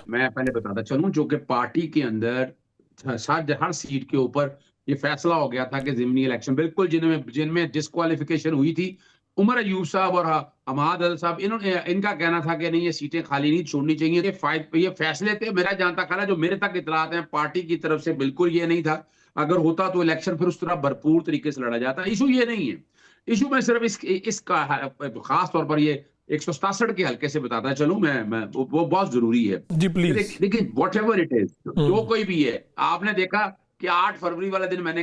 میں پہلے بتاتا چلوں جو کہ پارٹی کے اندر ہر سیٹ کے اوپر یہ فیصلہ ہو گیا تھا کہ ضمنی الیکشن بالکل جن میں ڈسکوالیفیکیشن ہوئی تھی، عمر ایوب صاحب اور حماد عدل صاحب ان کا کہنا تھا کہ نہیں یہ سیٹیں خالی نہیں چھوڑنی چاہیے، یہ فیصلے تھے۔ میرا جانتا خیال ہے جو میرے تک اطلاعات ہیں پارٹی کی طرف سے بالکل یہ نہیں تھا، اگر ہوتا تو الیکشن پھر اس طرح بھرپور طریقے سے لڑا جاتا۔ ایشو یہ نہیں ہے، ایشو میں صرف اس کا خاص طور پر یہ 167 کے حلقے سے بتاتا چلوں میں وہ بہت ضروری ہے جی پلیز۔ لیکن واٹ ایور اٹ از جو کوئی بھی ہے، آپ نے دیکھا کہ 8 فروری والا دن میں نے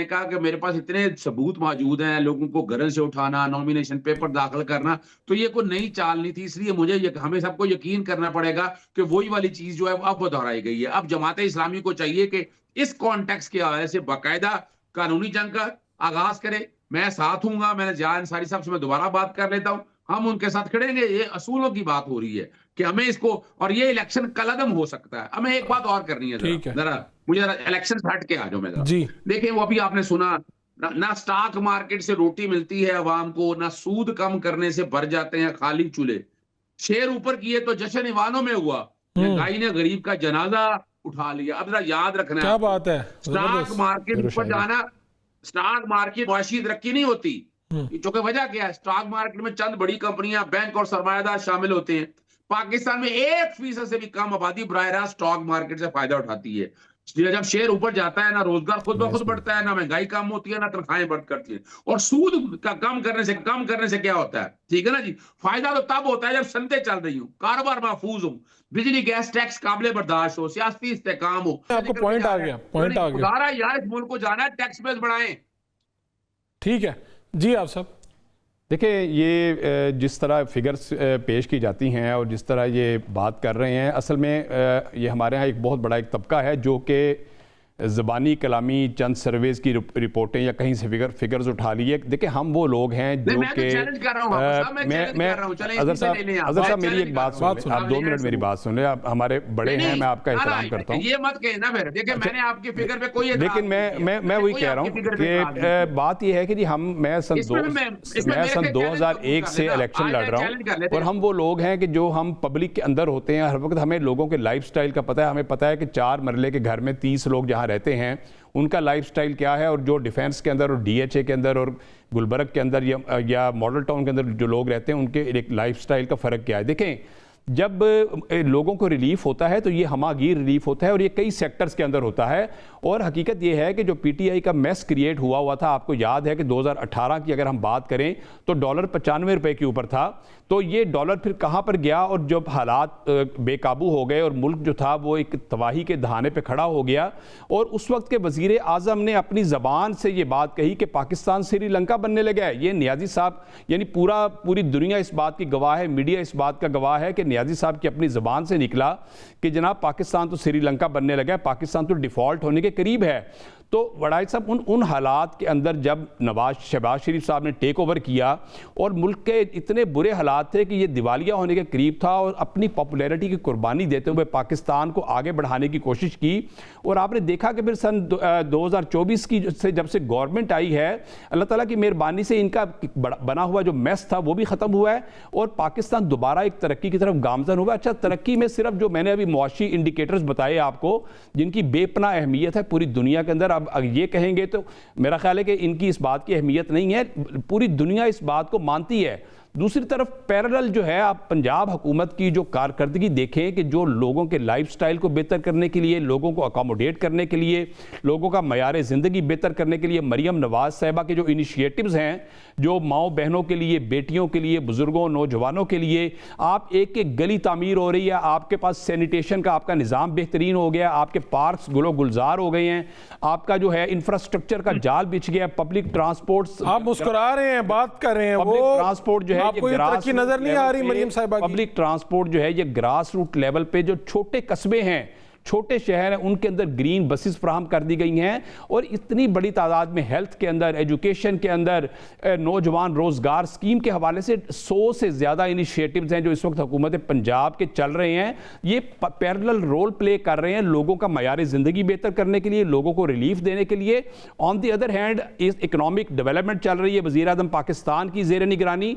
کہا کہ میرے پاس اتنے ثبوت موجود ہیں، لوگوں کو گھروں سے اٹھانا، نامینیشن پیپر داخل کرنا، تو یہ کوئی نئی چال نہیں تھی۔ اس لیے ہمیں سب کو یقین کرنا پڑے گا کہ وہی والی چیز جو ہے اب وہ دہرائی گئی ہے۔ اب جماعت اسلامی کو چاہیے کہ اس کانٹیکس کے حوالے سے باقاعدہ قانونی جنگ کا آغاز کرے۔ میں ساتھ ہوں گا، میں نے ضیاء انصاری صاحب سے میں دوبارہ بات کر لیتا ہوں، ہم ان کے ساتھ کھڑیں گے۔ یہ اصولوں کی بات ہو رہی ہے کہ ہمیں اس کو، اور یہ الیکشن کالعدم ہو سکتا ہے۔ ہمیں ایک بات اور کرنی ہے، ذرا مجھے الیکشن سے ہٹ کے آ جاؤ میں ذرا دیکھیں، وہ ابھی آپ نے سنا نہ سٹاک مارکیٹ سے روٹی ملتی ہے عوام کو، نہ سود کم کرنے سے بھر جاتے ہیں خالی چولہے۔ شیر اوپر کیے تو جشن ایوانوں میں ہوا، مہنگائی نے غریب کا جنازہ اٹھا لیا۔ اب ذرا یاد رکھنا ہے، کیا بات ہے، سٹاک مارکیٹ اوپر جانا، سٹاک مارکیٹ معاشی ترقی نہیں ہوتی۔ چونکہ وجہ کیا ہے، سٹاک مارکیٹ میں چند بڑی کمپنیاں، بینک اور سرمایہ دار شامل ہوتے ہیں۔ پاکستان میں 1% سے بھی کم آبادی براہ راست سٹاک مارکیٹ سے فائدہ اٹھاتی ہے۔ جب شیئر اوپر جاتا ہے، نہ روزگار خود بخود بڑھتا ہے، نہ مہنگائی کم ہوتی ہے، نہ تنخواہیں بڑھ کرتی ہیں۔ اور سود کا کم کرنے سے کیا ہوتا ہے، ٹھیک ہے نا جی، فائدہ تو تب ہوتا ہے جب صنعتیں چل رہی ہوں، کاروبار محفوظ ہوں، بجلی گیس ٹیکس قابل برداشت ہو، سیاسی استحکام ہو۔ آپ کو پوائنٹ آ گیا، ادارہ یار اس ملک کو جانا ہے، ٹیکس بیس بڑھائیں۔ ٹھیک ہے جی آپ صاحب دیکھیں، یہ جس طرح فگرز پیش کی جاتی ہیں اور جس طرح یہ بات کر رہے ہیں، اصل میں یہ ہمارے ہاں ایک بہت بڑا ایک طبقہ ہے جو کہ زبانی کلامی چند سرویز کی رپورٹیں یا کہیں سے فگرز اٹھا لیے۔ دیکھیں ہم وہ لوگ ہیں جو کہ اظہر صاحب میری ایک بات سن لیں، آپ 2 منٹ میری بات سن لیں، آپ ہمارے بڑے ہیں، میں آپ کا احترام کرتا ہوں۔ یہ مت کہنا پھر، دیکھیں میں نے آپ کی فگر پہ کوئی لیکن میں وہی کہہ رہا ہوں کہ بات یہ ہے کہ جی میں سن 2001 سے الیکشن لڑ رہا ہوں، اور ہم وہ لوگ ہیں کہ جو ہم پبلک کے اندر ہوتے ہیں، ہر وقت ہمیں لوگوں کے لائف سٹائل کا پتہ ہے۔ ہمیں پتہ ہے کہ 4 مرلے کے گھر میں 30 لوگ جہاں رہتے ہیں ان کا لائف سٹائل کیا ہے، اور جو ڈیفینس کے اندر اور ڈی ایچ اے کے اندر اور گلبرگ کے اندر یا ماڈل ٹاؤن کے اندر جو لوگ رہتے ہیں ان کے ایک لائف سٹائل کا فرق کیا ہے۔ دیکھیں، جب لوگوں کو ریلیف ہوتا ہے تو یہ ہماگیر ریلیف ہوتا ہے، اور یہ کئی سیکٹرز کے اندر ہوتا ہے۔ اور حقیقت یہ ہے کہ جو پی ٹی آئی کا میس کریٹ ہوا تھا، آپ کو یاد ہے کہ 2018 کی اگر ہم بات کریں تو ڈالر 95 روپے کے اوپر تھا، تو یہ ڈالر پھر کہاں پر گیا، اور جب حالات بے قابو ہو گئے اور ملک جو تھا وہ ایک تباہی کے دہانے پہ کھڑا ہو گیا، اور اس وقت کے وزیر اعظم نے اپنی زبان سے یہ بات کہی کہ پاکستان سری لنکا بننے لگا ہے۔ یہ نیازی صاحب، یعنی پوری دنیا اس بات کی گواہ ہے، میڈیا اس بات کا گواہ ہے کہ نیازی صاحب کی اپنی زبان سے نکلا کہ جناب پاکستان تو سری لنکا بننے لگا ہے، پاکستان تو ڈیفالٹ ہونے کے قریب ہے۔ تو وڈائی صاحب ان حالات کے اندر جب شہباز شریف صاحب نے ٹیک اوور کیا اور ملک کے اتنے برے حالات تھے کہ یہ دیوالیہ ہونے کے قریب تھا، اور اپنی پاپولیرٹی کی قربانی دیتے ہوئے پاکستان کو آگے بڑھانے کی کوشش کی، اور آپ نے دیکھا کہ پھر سن 2024 کی جب سے گورنمنٹ آئی ہے، اللہ تعالیٰ کی مہربانی سے ان کا بنا ہوا جو میس تھا وہ بھی ختم ہوا ہے، اور پاکستان دوبارہ ایک ترقی کی طرف گامزن ہوا ہے۔ اچھا، ترقی میں صرف جو میں نے ابھی معاشی انڈیکیٹرز بتائے آپ کو جن کی بے پناہ اہمیت ہے پوری دنیا کے اندر، اب یہ کہیں گے تو میرا خیال ہے کہ ان کی اس بات کی اہمیت نہیں ہے، پوری دنیا اس بات کو مانتی ہے۔ دوسری طرف پیرلل جو ہے، آپ پنجاب حکومت کی جو کارکردگی دیکھیں کہ جو لوگوں کے لائف سٹائل کو بہتر کرنے کے لیے، لوگوں کو اکاموڈیٹ کرنے کے لیے، لوگوں کا معیار زندگی بہتر کرنے کے لیے مریم نواز صاحبہ کے جو انیشیٹوز ہیں، جو ماؤں بہنوں کے لیے، بیٹیوں کے لیے، بزرگوں، نوجوانوں کے لیے، آپ ایک گلی تعمیر ہو رہی ہے، آپ کے پاس سینیٹیشن کا آپ کا نظام بہترین ہو گیا، آپ کے پارکس گل و گلزار ہو گئے ہیں، آپ کا جو ہے انفراسٹرکچر کا جال بچھ گیا، پبلک ٹرانسپورٹ، آپ مسکرا رہے ہیں، بات کر رہے ہیں، پبلک ٹرانسپورٹ جو ہے آپ کو یہ ترقی نظر نہیں آ رہی مریم صاحبہ کی؟ پبلک ٹرانسپورٹ جو ہے یہ گراس روٹ لیول پہ جو چھوٹے قصبے ہیں، چھوٹے شہر ہیں، ان کے اندر گرین بسز فراہم کر دی گئی ہیں، اور اتنی بڑی تعداد میں ہیلتھ کے اندر، ایجوکیشن کے اندر، نوجوان روزگار سکیم کے حوالے سے 100 سے زیادہ انیشیٹوز ہیں جو اس وقت حکومت پنجاب کے چل رہے ہیں۔ یہ پیرلل رول پلے کر رہے ہیں لوگوں کا معیار زندگی بہتر کرنے کے لیے، لوگوں کو ریلیف دینے کے لیے۔ On the other hand economic development چل رہی ہے وزیر اعظم پاکستان کی زیر نگرانی،